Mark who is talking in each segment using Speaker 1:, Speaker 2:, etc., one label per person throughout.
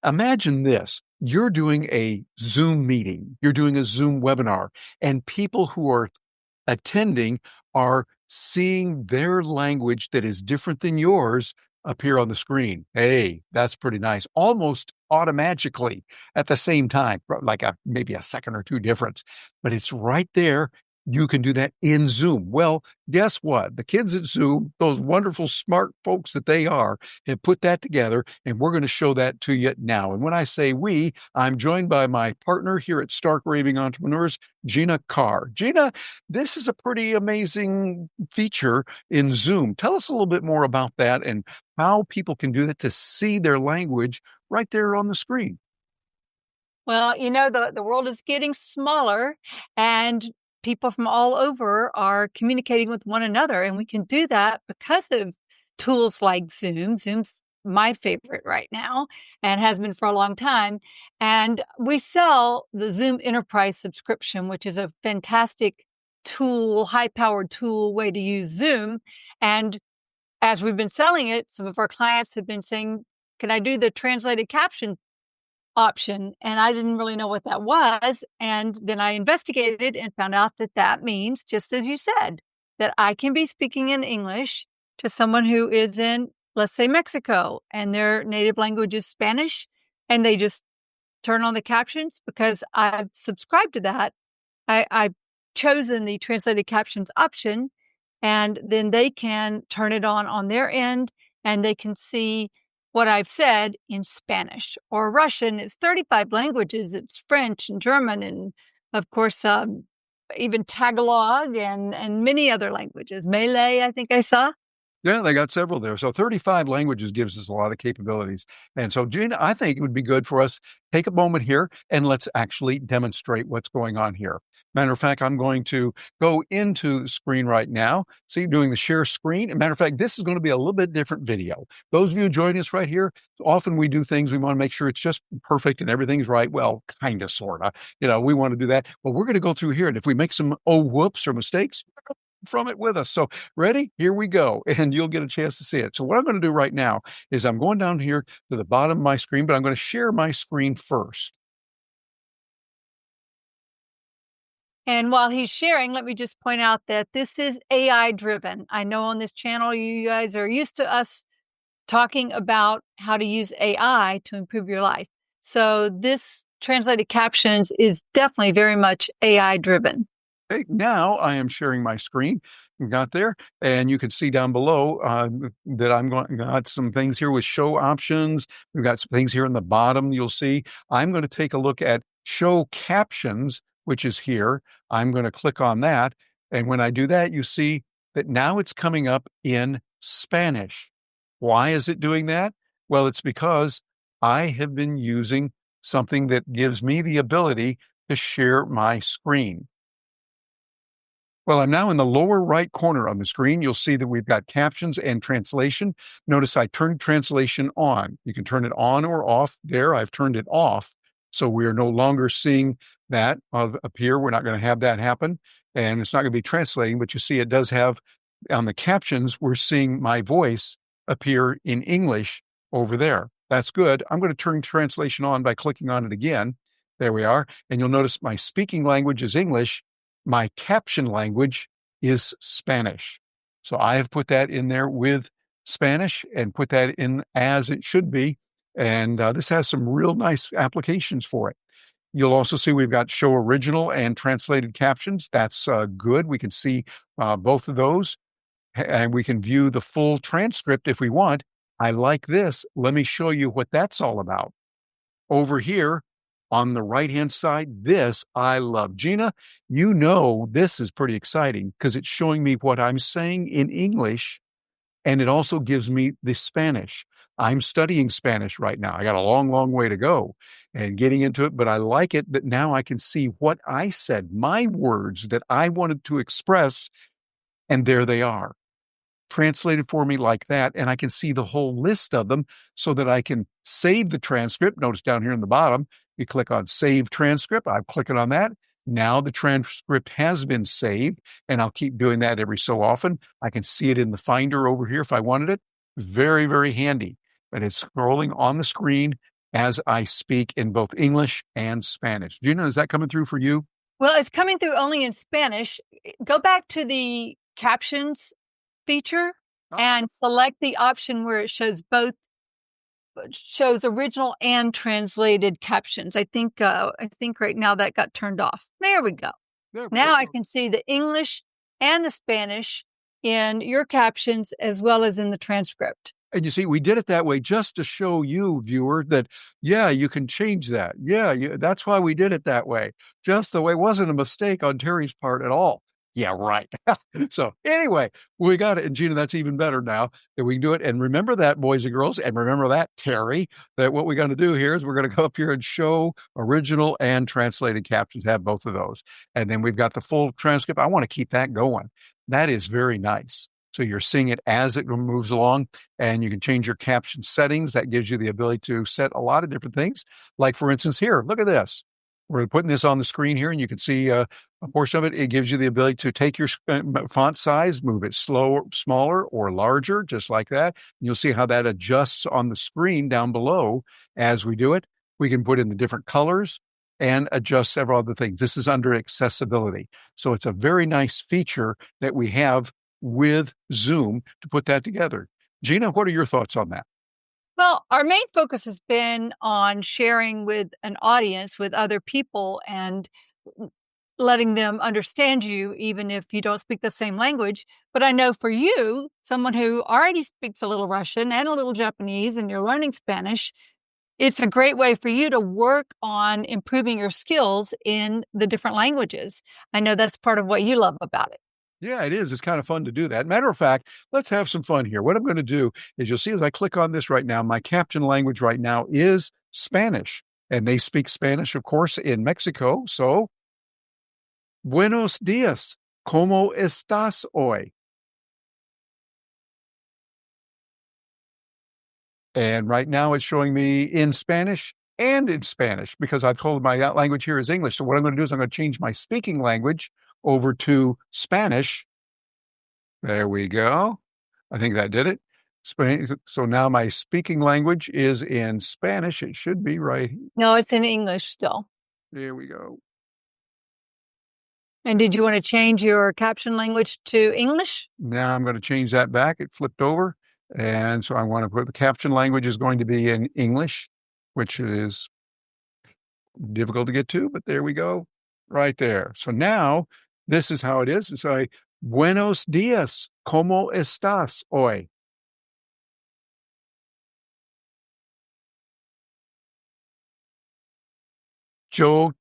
Speaker 1: Imagine this. You're doing a Zoom meeting, you're doing a Zoom webinar, and people who are attending are seeing their language that is different than yours appear on the screen. Hey, that's pretty nice. Almost automatically at the same time, like maybe a second or two difference, but it's right there. You can do that in Zoom. Well, guess what? The kids at Zoom, those wonderful smart folks that they are, have put that together, and we're going to show that to you now. And when I say we, I'm joined by my partner here at Stark Raving Entrepreneurs, Gina Carr. Gina, this is a pretty amazing feature in Zoom. Tell us a little bit more about that and how people can do that to see their language right there on the screen.
Speaker 2: Well, the world is getting smaller and people from all over are communicating with one another. And we can do that because of tools like Zoom. Zoom's my favorite right now and has been for a long time. And we sell the Zoom Enterprise subscription, which is a fantastic tool, high-powered tool way to use Zoom. And as we've been selling it, some of our clients have been saying, can I do the translated caption option? And I didn't really know what that was. And then I investigated and found out that that means, just as you said, that I can be speaking in English to someone who is in, let's say, Mexico, and their native language is Spanish, and they just turn on the captions because I've subscribed to that. I've chosen the translated captions option, and then they can turn it on their end, and they can see what I've said in Spanish or Russian. It's 35 languages. It's French and German and, of course, even Tagalog and many other languages. Malay, I think I saw.
Speaker 1: Yeah, they got several there. So 35 languages gives us a lot of capabilities. And so, Gina, I think it would be good for us take a moment here and let's actually demonstrate what's going on here. Matter of fact, I'm going to go into the screen right now. See, doing the share screen. Matter of fact, this is going to be a little bit different video. Those of you joining us right here, often we do things, we want to make sure it's just perfect and everything's right. Well, kind of, sort of. We want to do that. But we're going to go through here. And if we make some whoops or mistakes, from it with us. So ready? Here we go. And you'll get a chance to see it. So what I'm going to do right now is I'm going down here to the bottom of my screen, but I'm going to share my screen first.
Speaker 2: And while he's sharing, let me just point out that this is AI driven. I know on this channel, you guys are used to us talking about how to use AI to improve your life. So this translated captions is definitely very much AI driven.
Speaker 1: Okay, now I am sharing my screen. You got there, and you can see down below that got some things here with show options. We've got some things here in the bottom. You'll see I'm going to take a look at show captions, which is here. I'm going to click on that, and when I do that, you see that now it's coming up in Spanish. Why is it doing that? Well, it's because I have been using something that gives me the ability to share my screen. Well, I'm now in the lower right corner on the screen. You'll see that we've got captions and translation. Notice I turned translation on. You can turn it on or off. There, I've turned it off. So we are no longer seeing that appear. We're not going to have that happen. And it's not going to be translating, but you see it does have on the captions, we're seeing my voice appear in English over there. That's good. I'm going to turn translation on by clicking on it again. There we are. And you'll notice my speaking language is English. My caption language is Spanish. So I have put that in there with Spanish and put that in as it should be. And this has some real nice applications for it. You'll also see we've got show original and translated captions. That's good. We can see both of those, and we can view the full transcript if we want. I like this. Let me show you what that's all about. Over here, on the right-hand side, this I love. Gina, this is pretty exciting because it's showing me what I'm saying in English, and it also gives me the Spanish. I'm studying Spanish right now. I got a long, long way to go and getting into it, but I like it that now I can see what I said, my words that I wanted to express, and there they are. Translated for me like that, and I can see the whole list of them so that I can save the transcript. Notice down here in the bottom, you click on Save Transcript. I'm clicking on that. Now the transcript has been saved, and I'll keep doing that every so often. I can see it in the Finder over here if I wanted it. Very, very handy. But it's scrolling on the screen, as I speak in both English and Spanish. Gina, is that coming through for you?
Speaker 2: Well, it's coming through only in Spanish. Go back to the captions feature and select the option where it shows both, shows original and translated captions. I think right now that got turned off. There we go. Now I can see the English and the Spanish in your captions as well as in the transcript.
Speaker 1: And you see, we did it that way just to show you, viewer, that, yeah, you can change that. Yeah, that's why we did it that way. Just the way. It wasn't a mistake on Terry's part at all. Yeah, right. So anyway, we got it. And Gina, that's even better now that we can do it. And remember that, boys and girls, and remember that, Terry, that what we're going to do here is we're going to go up here and show original and translated captions, have both of those. And then we've got the full transcript. I want to keep that going. That is very nice. So you're seeing it as it moves along, and you can change your caption settings. That gives you the ability to set a lot of different things. Like, for instance, here, look at this. We're putting this on the screen here, and you can see a portion of it. It gives you the ability to take your font size, move it smaller or larger, just like that. And you'll see how that adjusts on the screen down below as we do it. We can put in the different colors and adjust several other things. This is under accessibility. So it's a very nice feature that we have with Zoom to put that together. Gina, what are your thoughts on that?
Speaker 2: Well, our main focus has been on sharing with an audience, with other people, and letting them understand you, even if you don't speak the same language. But I know for you, someone who already speaks a little Russian and a little Japanese, and you're learning Spanish, it's a great way for you to work on improving your skills in the different languages. I know that's part of what you love about it.
Speaker 1: Yeah, it is. It's kind of fun to do that. Matter of fact, let's have some fun here. What I'm going to do is you'll see as I click on this right now, my caption language right now is Spanish. And they speak Spanish, of course, in Mexico. So, buenos días. ¿Cómo estás hoy? And right now it's showing me in Spanish and in Spanish because I've told my language here is English. So what I'm going to do is I'm going to change my speaking language over to Spanish. There we go. I think that did it. So now my speaking language is in Spanish. It should be right.
Speaker 2: No, it's in English still.
Speaker 1: There we go.
Speaker 2: And did you want to change your caption language to English?
Speaker 1: Now I'm going to change that back. It flipped over. And so I want to put the caption language is going to be in English, which is difficult to get to, but there we go. Right there. So now this is how it is. So I, buenos días. ¿Cómo estás hoy? Yo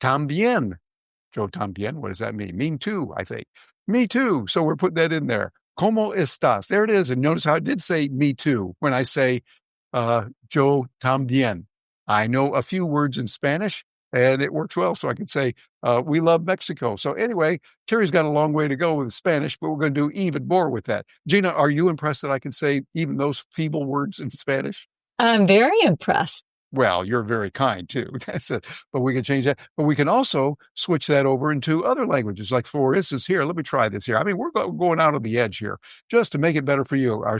Speaker 1: también. Yo también. What does that mean? Me too, I think. Me too. So we're putting that in there. ¿Cómo estás? There it is. And notice how it did say me too when I say yo también. I know a few words in Spanish and it works well. So I could say, we love Mexico. So anyway, Terry's got a long way to go with Spanish, but we're going to do even more with that. Gina, are you impressed that I can say even those feeble words in Spanish?
Speaker 2: I'm very impressed.
Speaker 1: Well, you're very kind too. That's it. But we can change that. But we can also switch that over into other languages. Like for instance, here, let me try this here. I mean, we're going out on the edge here just to make it better for you. Our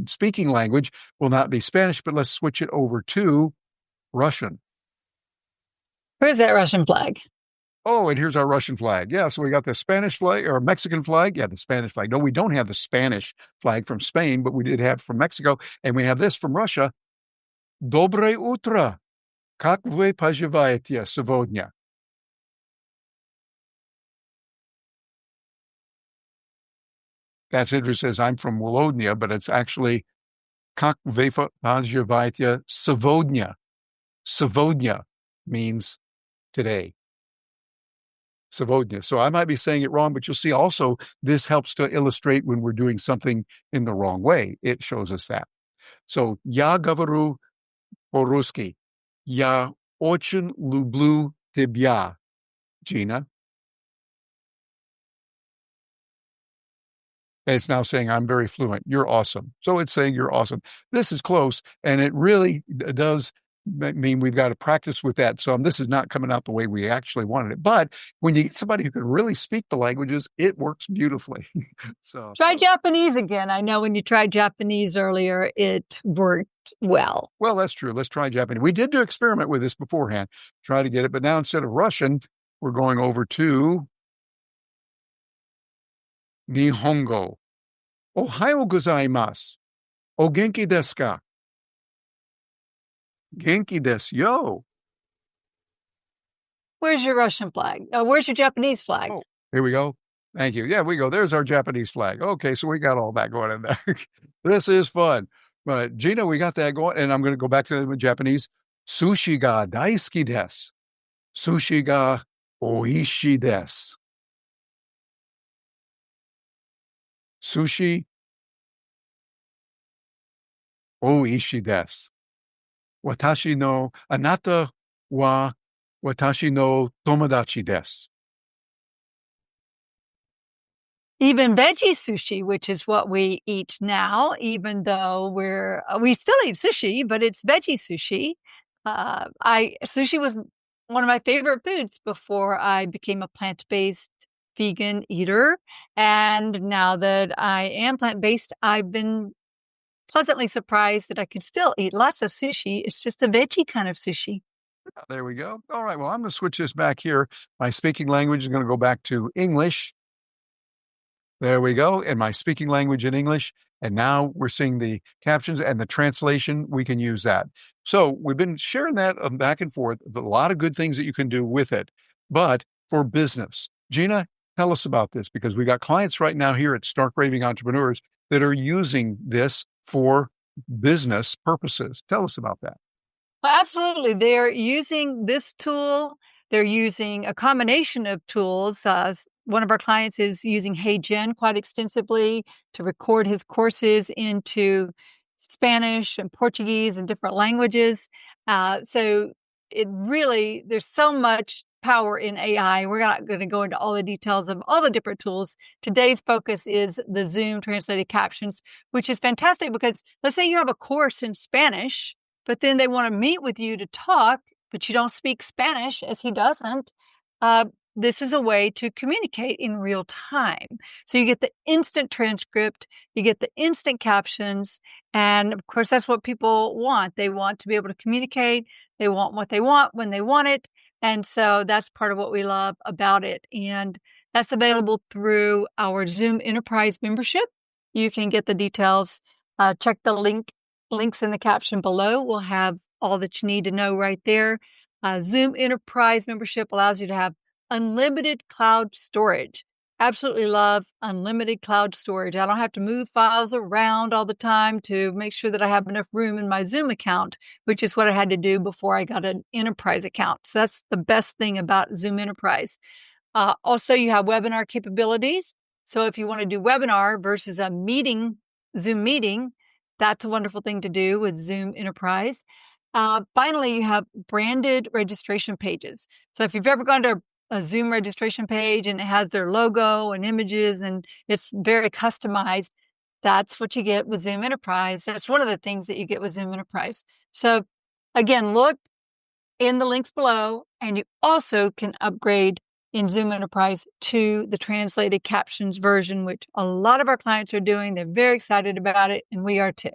Speaker 1: speaking language will not be Spanish, but let's switch it over to Russian.
Speaker 2: Where's that Russian flag?
Speaker 1: Oh, and here's our Russian flag. Yeah, so we got the Spanish flag or Mexican flag. Yeah, the Spanish flag. No, we don't have the Spanish flag from Spain, but we did have from Mexico. And we have this from Russia. Доброе утро. Как вы поживаете сегодня? That's interesting. Says I'm from Wolodnya, but it's actually Как вы поживаете сегодня? Сегодня means today. Сегодня. So I might be saying it wrong, but you'll see also this helps to illustrate when we're doing something in the wrong way. It shows us that. So я говорю по-русски. Я очень люблю тебя, Gina. And it's now saying, I'm very fluent. You're awesome. So it's saying you're awesome. This is close, and it really does mean we've got to practice with that some. This is not coming out the way we actually wanted it. But when you get somebody who can really speak the languages, it works beautifully. So
Speaker 2: Try Japanese again. I know when you tried Japanese earlier, it worked well.
Speaker 1: Well, that's true. Let's try Japanese. We did do experiment with this beforehand, try to get it, but now instead of Russian, we're going over to Nihongo. Ohayou gozaimasu. O genki desu ka? Genki desu yo.
Speaker 2: Where's your Russian flag? Where's your Japanese flag?
Speaker 1: Oh, here we go. Thank you. Yeah, we go. There's our Japanese flag. Okay, so we got all that going in there. This is fun. But Gina, we got that going. And I'm going to go back to the Japanese. Sushi ga daisuki desu. Sushi ga oishii desu. Sushi oishii desu. Watashi no anata wa watashi no tomodachi desu.
Speaker 2: Even veggie sushi, which is what we eat now, even though we still eat sushi, but it's veggie sushi. Sushi was one of my favorite foods before I became a plant-based vegan eater. And now that I am plant-based, I've been pleasantly surprised that I can still eat lots of sushi. It's just a veggie kind of sushi.
Speaker 1: There we go. All right. Well, I'm going to switch this back here. My speaking language is going to go back to English. There we go. And my speaking language in English. And now we're seeing the captions and the translation. We can use that. So we've been sharing that back and forth. A lot of good things that you can do with it. But for business, Gina, tell us about this, because we got clients right now here at Stark Raving Entrepreneurs that are using this for business purposes. Tell us about that.
Speaker 2: Well, absolutely. They're using this tool. They're using a combination of tools. One of our clients is using HeyGen quite extensively to record his courses into Spanish and Portuguese and different languages. So there's so much power in AI. We're not going to go into all the details of all the different tools. Today's focus is the Zoom translated captions, which is fantastic because let's say you have a course in Spanish, but then they want to meet with you to talk, but you don't speak Spanish, as he doesn't. This is a way to communicate in real time. So you get the instant transcript, you get the instant captions, and of course, that's what people want. They want to be able to communicate. They want what they want when they want it. And so that's part of what we love about it. And that's available through our Zoom Enterprise membership. You can get the details. Check the links in the caption below. We'll have all that you need to know right there. Zoom Enterprise membership allows you to have unlimited cloud storage. Absolutely love unlimited cloud storage. I don't have to move files around all the time to make sure that I have enough room in my Zoom account, which is what I had to do before I got an enterprise account. So that's the best thing about Zoom Enterprise. Also, you have webinar capabilities. So if you want to do webinar versus a meeting, Zoom meeting, that's a wonderful thing to do with Zoom Enterprise. Finally, you have branded registration pages. So if you've ever gone to a Zoom registration page and it has their logo and images and it's very customized, that's what you get with Zoom Enterprise. That's one of the things that you get with Zoom Enterprise. So again, look in the links below, and you also can upgrade in Zoom Enterprise to the translated captions version, which a lot of our clients are doing. They're very excited about it, and we are too.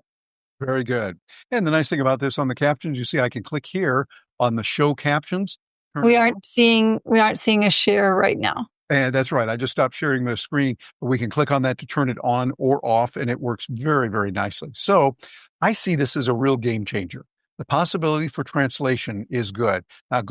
Speaker 1: Very good. And the nice thing about this on the captions, you see I can click here on the show captions.
Speaker 2: We aren't seeing a share right now.
Speaker 1: And that's right. I just stopped sharing the screen, but we can click on that to turn it on or off, and it works very, very nicely. So I see this as a real game changer. The possibility for translation is good. Now,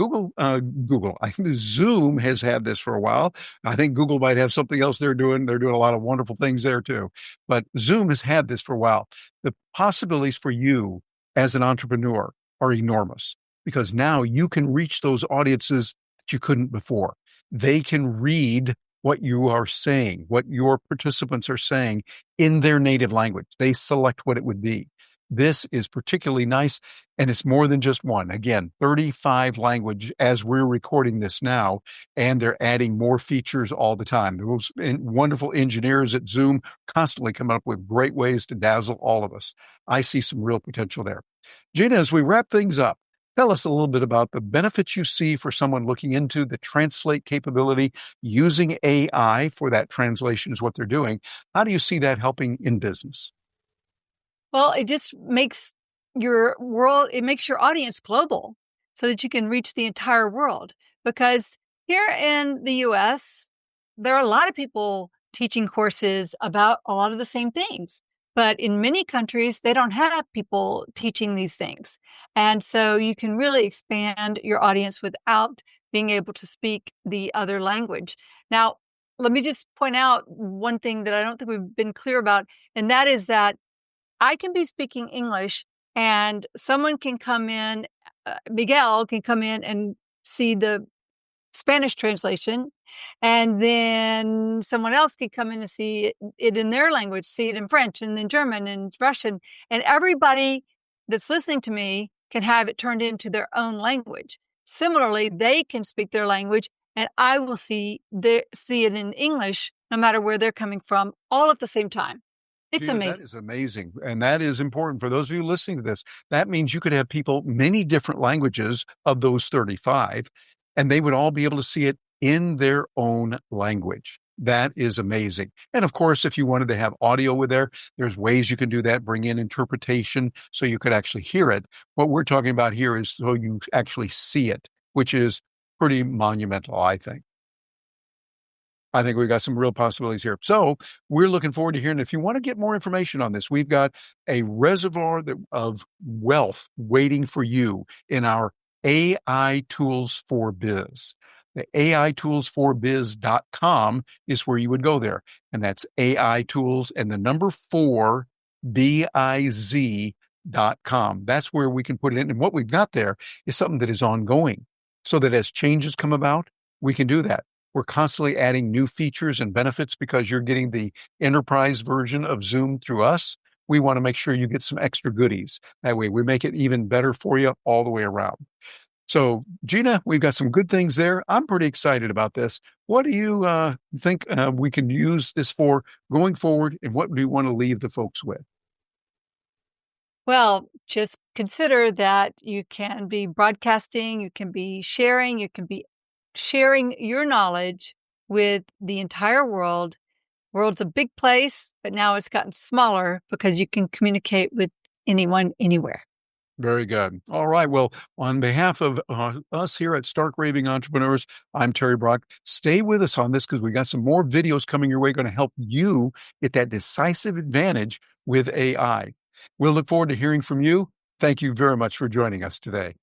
Speaker 1: Zoom has had this for a while. I think Google might have something else they're doing. They're doing a lot of wonderful things there too. But Zoom has had this for a while. The possibilities for you as an entrepreneur are enormous, because now you can reach those audiences that you couldn't before. They can read what you are saying, what your participants are saying in their native language. They select what it would be. This is particularly nice, and it's more than just one. Again, 35 language as we're recording this now, and they're adding more features all the time. Those wonderful engineers at Zoom constantly come up with great ways to dazzle all of us. I see some real potential there. Gina, as we wrap things up, Tell us a little bit about the benefits you see for someone looking into the translate capability using AI for that translation is what they're doing. How do you see that helping in business?
Speaker 2: Well, it just makes it makes your audience global so that you can reach the entire world. Because here in the US, there are a lot of people teaching courses about a lot of the same things. But in many countries, they don't have people teaching these things. And so you can really expand your audience without being able to speak the other language. Now, let me just point out one thing that I don't think we've been clear about, and that is that I can be speaking English and someone can come in, Miguel can come in and see the Spanish translation, and then someone else can come in and see it in their language, see it in French and then German and Russian, and everybody that's listening to me can have it turned into their own language. Similarly, they can speak their language and I will see it in English no matter where they're coming from, all at the same time. It's
Speaker 1: Gina, that
Speaker 2: amazing.
Speaker 1: is amazing. And that is important for those of you listening to this. That means you could have people, many different languages of those 35, and they would all be able to see it in their own language. That is amazing. And of course, if you wanted to have audio with there's ways you can do that, bring in interpretation so you could actually hear it. What we're talking about here is so you actually see it, which is pretty monumental, I think. I think we've got some real possibilities here. So we're looking forward to hearing. If you want to get more information on this, we've got a reservoir of wealth waiting for you in our AI Tools for Biz. The AIToolsForBiz.com is where you would go there. And that's AI Tools and the number 4 BIZ.com. That's where we can put it in. And what we've got there is something that is ongoing so that as changes come about, we can do that. We're constantly adding new features and benefits because you're getting the enterprise version of Zoom through us. We want to make sure you get some extra goodies. That way we make it even better for you all the way around. So, Gina, we've got some good things there. I'm pretty excited about this. What do you think we can use this for going forward, and what do you want to leave the folks with?
Speaker 2: Well, just consider that you can be broadcasting, you can be sharing your knowledge with the entire world. World's a big place, but now it's gotten smaller because you can communicate with anyone, anywhere.
Speaker 1: Very good. All right. Well, on behalf of us here at Stark Raving Entrepreneurs, I'm Terry Brock. Stay with us on this because we got some more videos coming your way going to help you get that decisive advantage with AI. We'll look forward to hearing from you. Thank you very much for joining us today.